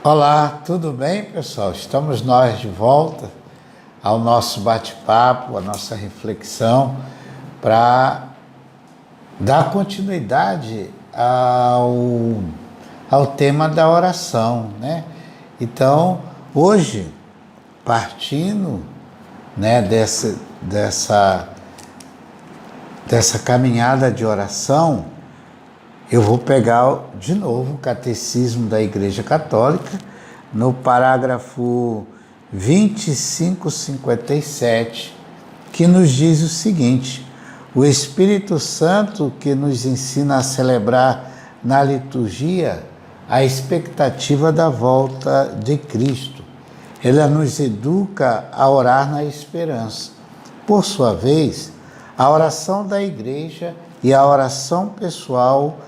Olá, tudo bem, pessoal? Estamos nós de volta ao nosso bate-papo, a nossa reflexão, para dar continuidade ao tema da oração, né? Então, hoje, partindo, né, dessa caminhada de oração, eu vou pegar de novo o Catecismo da Igreja Católica, no parágrafo 2557, que nos diz o seguinte: o Espírito Santo que nos ensina a celebrar na liturgia a expectativa da volta de Cristo. Ele nos educa a orar na esperança. Por sua vez, a oração da Igreja e a oração pessoal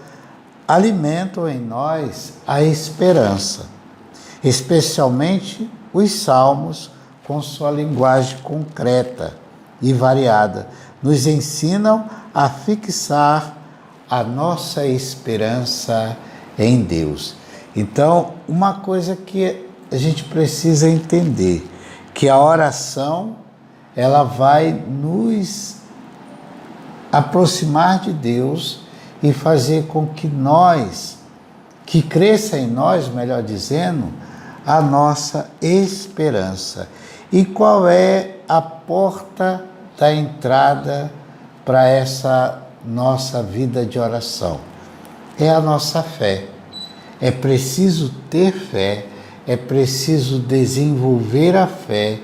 alimentam em nós a esperança, especialmente os salmos, com sua linguagem concreta e variada, nos ensinam a fixar a nossa esperança em Deus. Então, uma coisa que a gente precisa entender, que a oração, ela vai nos aproximar de Deus e fazer com que que cresça em nós, melhor dizendo, a nossa esperança. E qual é a porta da entrada para essa nossa vida de oração? É a nossa fé. É preciso ter fé, é preciso desenvolver a fé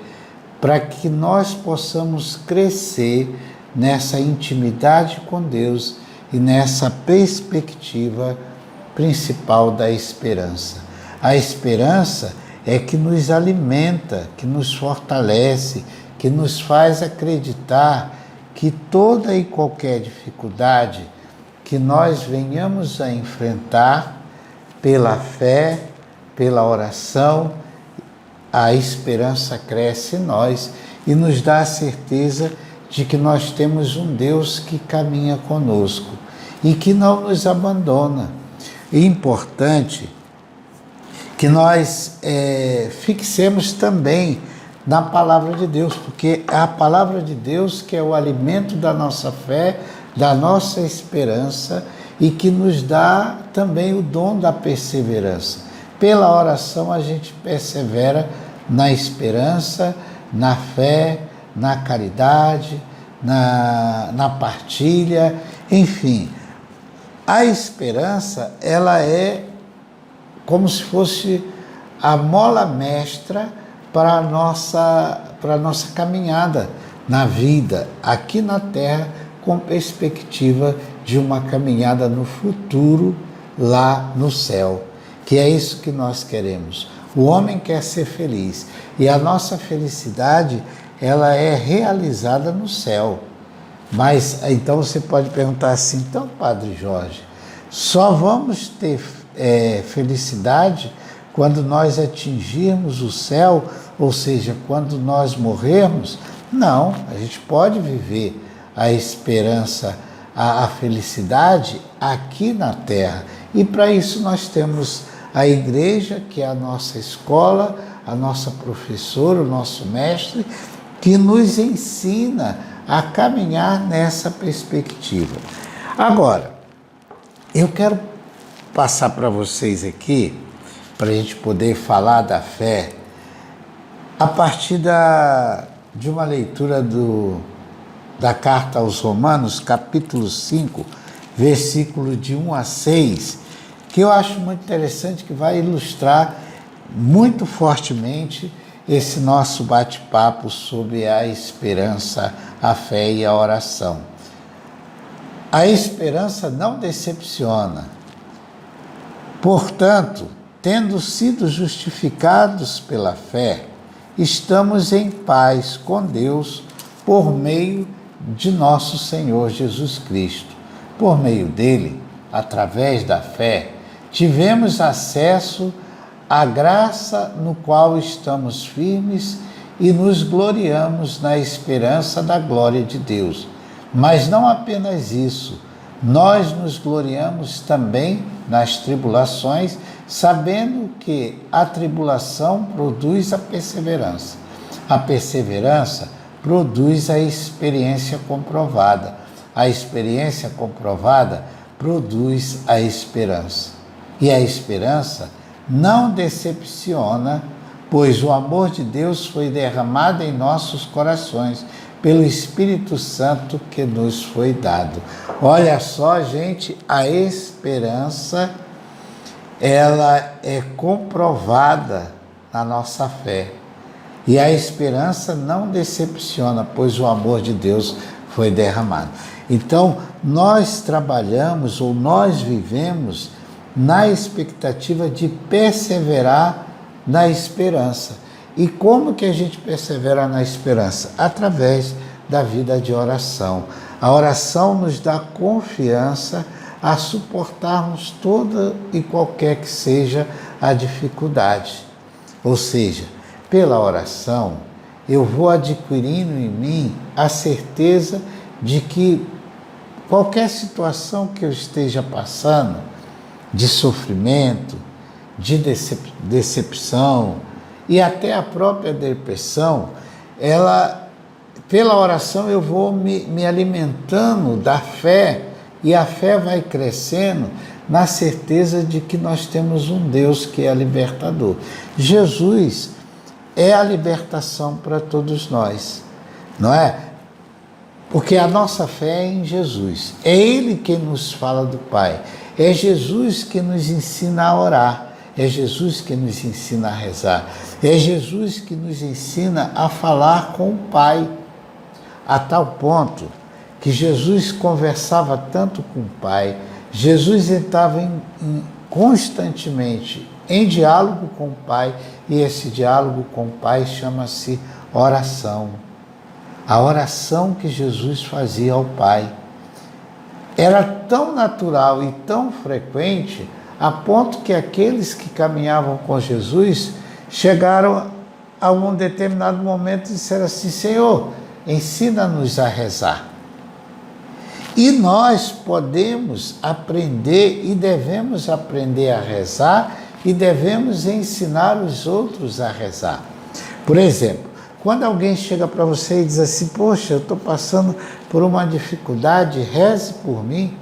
para que nós possamos crescer nessa intimidade com Deus e nessa perspectiva principal da esperança. A esperança é que nos alimenta, que nos fortalece, que nos faz acreditar que toda e qualquer dificuldade que nós venhamos a enfrentar, pela fé, pela oração, a esperança cresce em nós e nos dá a certeza de que nós temos um Deus que caminha conosco e que não nos abandona. É importante que nós fixemos também na palavra de Deus, porque é a palavra de Deus que é o alimento da nossa fé, da nossa esperança e que nos dá também o dom da perseverança. Pela oração a gente persevera na esperança, na fé, na caridade, na partilha, enfim. A esperança, ela é como se fosse a mola mestra para a nossa caminhada na vida, aqui na Terra, com perspectiva de uma caminhada no futuro, lá no céu, que é isso que nós queremos. O homem quer ser feliz e a nossa felicidade, ela é realizada no céu. Mas então você pode perguntar assim: então, Padre Jorge, só vamos ter felicidade quando nós atingirmos o céu, ou seja, quando nós morrermos? Não, a gente pode viver a esperança, a felicidade aqui na Terra. E para isso nós temos a Igreja, que é a nossa escola, a nossa professora, o nosso mestre, que nos ensina a caminhar nessa perspectiva. Agora, eu quero passar para vocês aqui, para a gente poder falar da fé, a partir de uma leitura da carta aos Romanos, capítulo 5, versículo de 1 a 6, que eu acho muito interessante, que vai ilustrar muito fortemente esse nosso bate-papo sobre a esperança, a fé e a oração. A esperança não decepciona. Portanto, tendo sido justificados pela fé, estamos em paz com Deus por meio de nosso Senhor Jesus Cristo. Por meio dele, através da fé, tivemos acesso à graça no qual estamos firmes e nos gloriamos na esperança da glória de Deus. Mas não apenas isso, nós nos gloriamos também nas tribulações, sabendo que a tribulação produz a perseverança. A perseverança produz a experiência comprovada. A experiência comprovada produz a esperança. E a esperança não decepciona, pois o amor de Deus foi derramado em nossos corações pelo Espírito Santo que nos foi dado. Olha só, gente, a esperança, ela é comprovada na nossa fé. E a esperança não decepciona, pois o amor de Deus foi derramado. Então, nós trabalhamos ou nós vivemos na expectativa de perseverar na esperança. E como que a gente persevera na esperança? Através da vida de oração. A oração nos dá confiança a suportarmos toda e qualquer que seja a dificuldade. Ou seja, pela oração, eu vou adquirindo em mim a certeza de que qualquer situação que eu esteja passando, de sofrimento, de decepção e até a própria depressão, pela oração eu vou me alimentando da fé, e a fé vai crescendo na certeza de que nós temos um Deus que é libertador. Jesus é a libertação para todos nós, não é? Porque a nossa fé é em Jesus. É Ele quem nos fala do Pai. É Jesus que nos ensina a orar. É Jesus que nos ensina a rezar. É Jesus que nos ensina a falar com o Pai. A tal ponto que Jesus conversava tanto com o Pai, Jesus estava constantemente em diálogo com o Pai, e esse diálogo com o Pai chama-se oração. A oração que Jesus fazia ao Pai era tão natural e tão frequente, a ponto que aqueles que caminhavam com Jesus chegaram a um determinado momento e disseram assim: Senhor, ensina-nos a rezar. E nós podemos aprender e devemos aprender a rezar e devemos ensinar os outros a rezar. Por exemplo, quando alguém chega para você e diz assim: poxa, eu estou passando por uma dificuldade, reze por mim.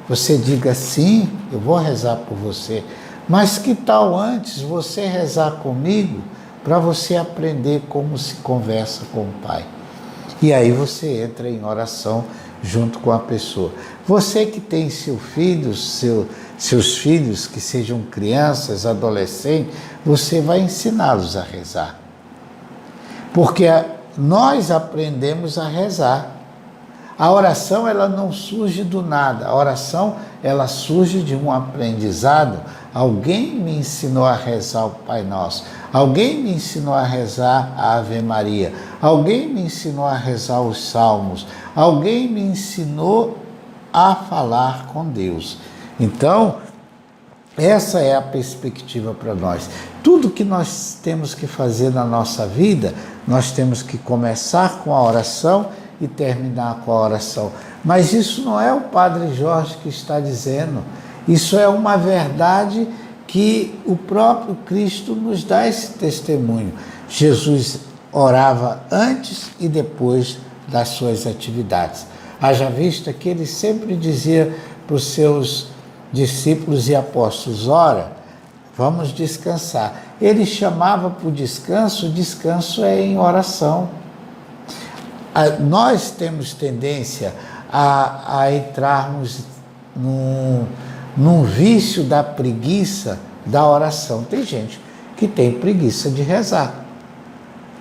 Você diga: sim, eu vou rezar por você. Mas que tal antes você rezar comigo para você aprender como se conversa com o Pai? E aí você entra em oração junto com a pessoa. Você que tem seus filhos que sejam crianças, adolescentes, você vai ensiná-los a rezar. Porque nós aprendemos a rezar. A oração, ela não surge do nada. A oração, ela surge de um aprendizado. Alguém me ensinou a rezar o Pai Nosso. Alguém me ensinou a rezar a Ave Maria. Alguém me ensinou a rezar os Salmos. Alguém me ensinou a falar com Deus. Então, essa é a perspectiva para nós. Tudo que nós temos que fazer na nossa vida, nós temos que começar com a oração e terminar com a oração. Mas isso não é o Padre Jorge que está dizendo. Isso é uma verdade que o próprio Cristo nos dá esse testemunho. Jesus orava antes e depois das suas atividades. Haja vista que ele sempre dizia para os seus discípulos e apóstolos: ora, vamos descansar. Ele chamava para o descanso é em oração. Nós temos tendência a entrarmos num vício da preguiça da oração. Tem gente que tem preguiça de rezar.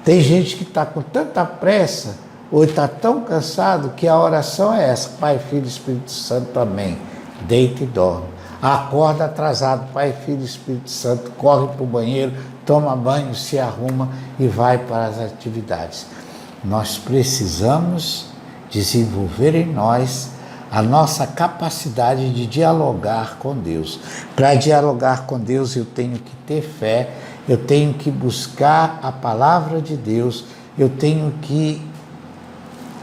Tem gente que está com tanta pressa ou está tão cansado que a oração é essa: Pai, Filho e Espírito Santo, amém. Deita e dorme. Acorda atrasado, Pai, Filho e Espírito Santo, corre para o banheiro, toma banho, se arruma e vai para as atividades. Nós precisamos desenvolver em nós a nossa capacidade de dialogar com Deus. Para dialogar com Deus, eu tenho que ter fé, eu tenho que buscar a palavra de Deus, eu tenho que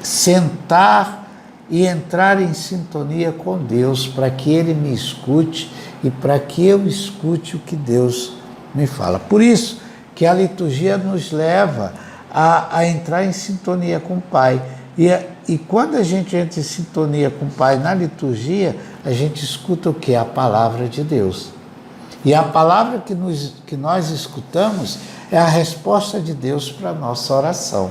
sentar e entrar em sintonia com Deus, para que Ele me escute e para que eu escute o que Deus me fala. Por isso que a liturgia nos leva a entrar em sintonia com o Pai. E quando a gente entra em sintonia com o Pai na liturgia, a gente escuta o quê? A palavra de Deus. E a palavra que nós escutamos é a resposta de Deus para a nossa oração.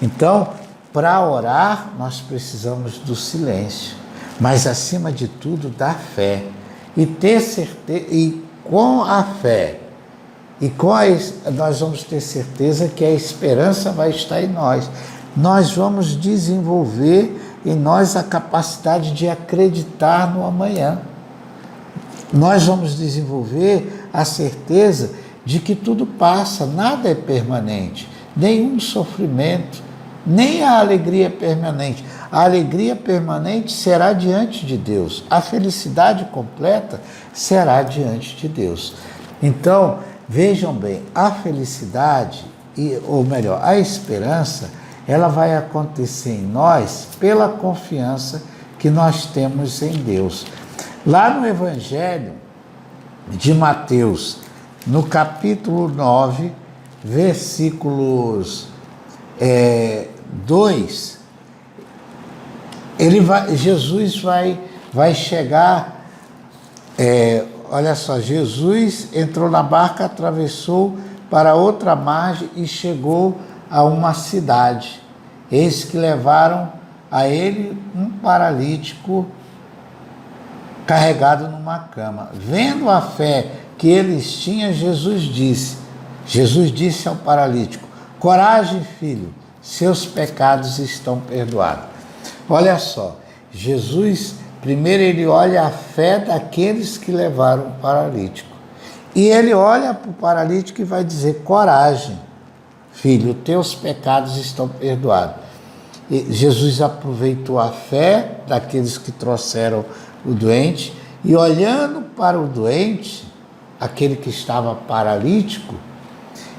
Então, para orar, nós precisamos do silêncio, mas acima de tudo da fé. E ter certeza, e com a fé, nós vamos ter certeza que a esperança vai estar em nós. Nós vamos desenvolver em nós a capacidade de acreditar no amanhã. Nós vamos desenvolver a certeza de que tudo passa, nada é permanente, nenhum sofrimento, nem a alegria é permanente. A alegria permanente será diante de Deus, a felicidade completa será diante de Deus. Então, vejam bem, a felicidade, ou melhor, a esperança, ela vai acontecer em nós pela confiança que nós temos em Deus. Lá no Evangelho de Mateus, no capítulo 9, versículos 2, Jesus vai chegar, olha só, Jesus entrou na barca, atravessou para outra margem e chegou a uma cidade. Eis que levaram a ele um paralítico carregado numa cama. Vendo a fé que eles tinham, Jesus disse ao paralítico: coragem, filho, seus pecados estão perdoados. Olha só, Jesus, primeiro ele olha a fé daqueles que levaram o paralítico. E ele olha para o paralítico e vai dizer: coragem, filho, teus pecados estão perdoados. E Jesus aproveitou a fé daqueles que trouxeram o doente e, olhando para o doente, aquele que estava paralítico,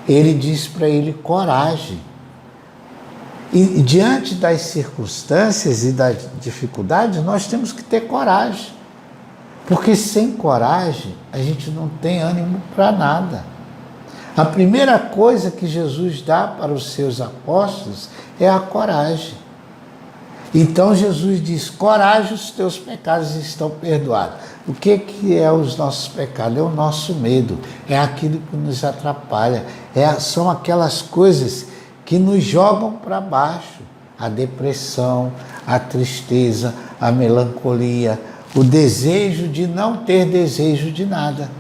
ele diz para ele: coragem. E diante das circunstâncias e das dificuldades, nós temos que ter coragem. Porque sem coragem, a gente não tem ânimo para nada. A primeira coisa que Jesus dá para os seus apóstolos é a coragem. Então Jesus diz: coragem, os teus pecados estão perdoados. O que é os nossos pecados? É o nosso medo, é aquilo que nos atrapalha, são aquelas coisas que nos jogam para baixo. A depressão, a tristeza, a melancolia, o desejo de não ter desejo de nada.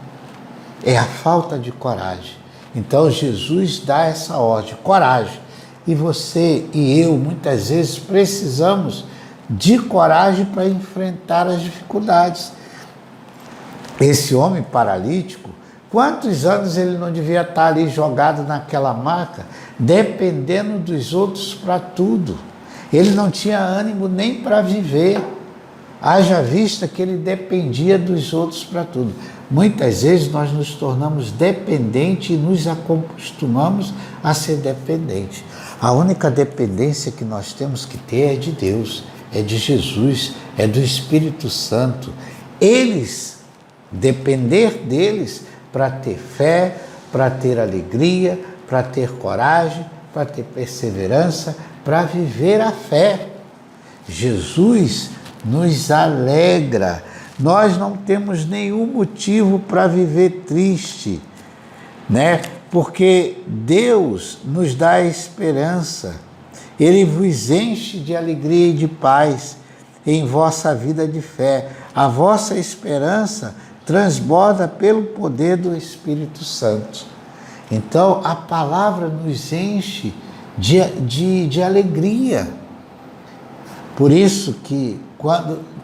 É a falta de coragem. Então Jesus dá essa ordem: coragem. E você e eu, muitas vezes, precisamos de coragem para enfrentar as dificuldades. Esse homem paralítico, quantos anos ele não devia estar ali jogado naquela maca, dependendo dos outros para tudo? Ele não tinha ânimo nem para viver. Haja vista que ele dependia dos outros para tudo. Muitas vezes nós nos tornamos dependentes e nos acostumamos a ser dependentes. A única dependência que nós temos que ter é de Deus, é de Jesus, é do Espírito Santo. Depender deles para ter fé, para ter alegria, para ter coragem, para ter perseverança, para viver a fé. Jesus nos alegra. Nós não temos nenhum motivo para viver triste, né? Porque Deus nos dá esperança. Ele vos enche de alegria e de paz em vossa vida de fé. A vossa esperança transborda pelo poder do Espírito Santo. Então, a palavra nos enche de alegria. Por isso que,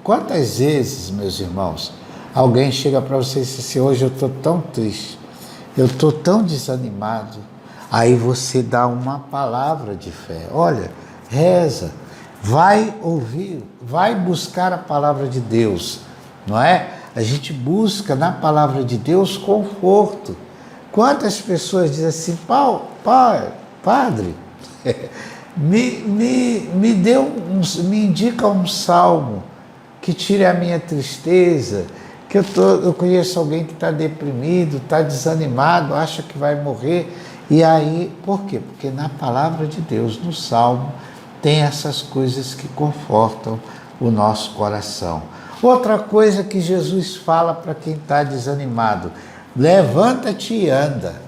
quantas vezes, meus irmãos, alguém chega para você e diz assim: hoje eu estou tão triste, eu estou tão desanimado. Aí você dá uma palavra de fé. Olha, reza, vai ouvir, vai buscar a palavra de Deus, não é? A gente busca na palavra de Deus conforto. Quantas pessoas dizem assim: padre, me indica um salmo que tire a minha tristeza, que eu conheço alguém que está deprimido, está desanimado, acha que vai morrer. E aí, por quê? Porque na palavra de Deus, no salmo, tem essas coisas que confortam o nosso coração. Outra coisa que Jesus fala para quem está desanimado: levanta-te e anda.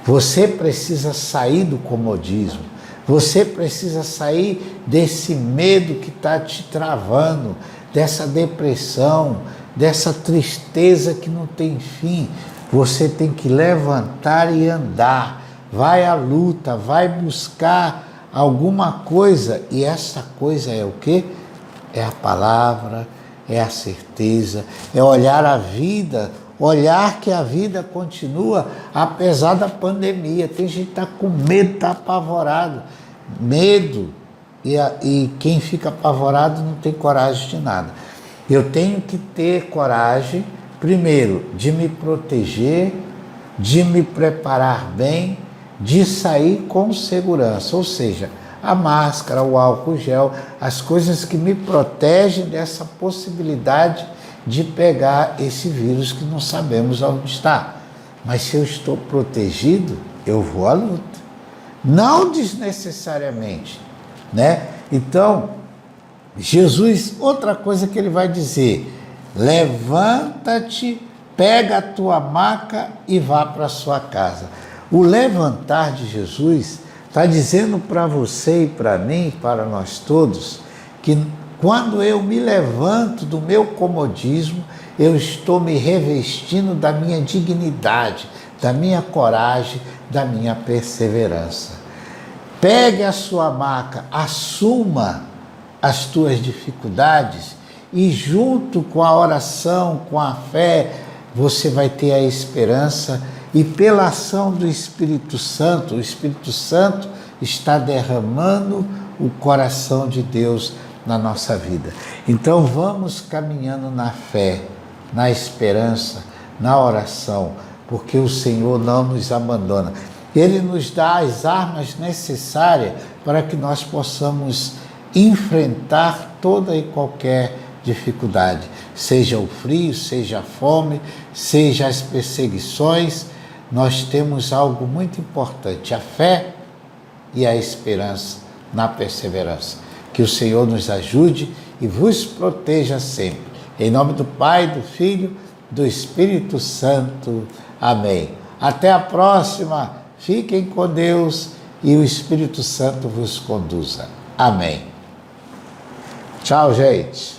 Você precisa sair do comodismo. Você precisa sair desse medo que está te travando, dessa depressão, dessa tristeza que não tem fim. Você tem que levantar e andar. Vai à luta, vai buscar alguma coisa. E essa coisa é o quê? É a palavra, é a certeza, é olhar a vida, olhar que a vida continua apesar da pandemia. Tem gente que está com medo, está apavorado. Medo, e quem fica apavorado não tem coragem de nada. Eu tenho que ter coragem, primeiro, de me proteger, de me preparar bem, de sair com segurança, ou seja, a máscara, o álcool gel, as coisas que me protegem dessa possibilidade de pegar esse vírus que não sabemos onde está. Mas se eu estou protegido, eu vou à luta. Não desnecessariamente, né? Então, Jesus, outra coisa que ele vai dizer: levanta-te, pega a tua maca e vá para a sua casa. O levantar de Jesus está dizendo para você e para mim, para nós todos, que quando eu me levanto do meu comodismo, eu estou me revestindo da minha dignidade, da minha coragem, da minha perseverança. Pegue a sua maca, assuma as tuas dificuldades e junto com a oração, com a fé, você vai ter a esperança, e pela ação do Espírito Santo, o Espírito Santo está derramando o coração de Deus na nossa vida. Então vamos caminhando na fé, na esperança, na oração, porque o Senhor não nos abandona. Ele nos dá as armas necessárias para que nós possamos enfrentar toda e qualquer dificuldade, seja o frio, seja a fome, seja as perseguições. Nós temos algo muito importante: a fé e a esperança na perseverança. Que o Senhor nos ajude e vos proteja sempre. Em nome do Pai, do Filho, do Espírito Santo. Amém. Até a próxima. Fiquem com Deus e o Espírito Santo vos conduza. Amém. Tchau, gente.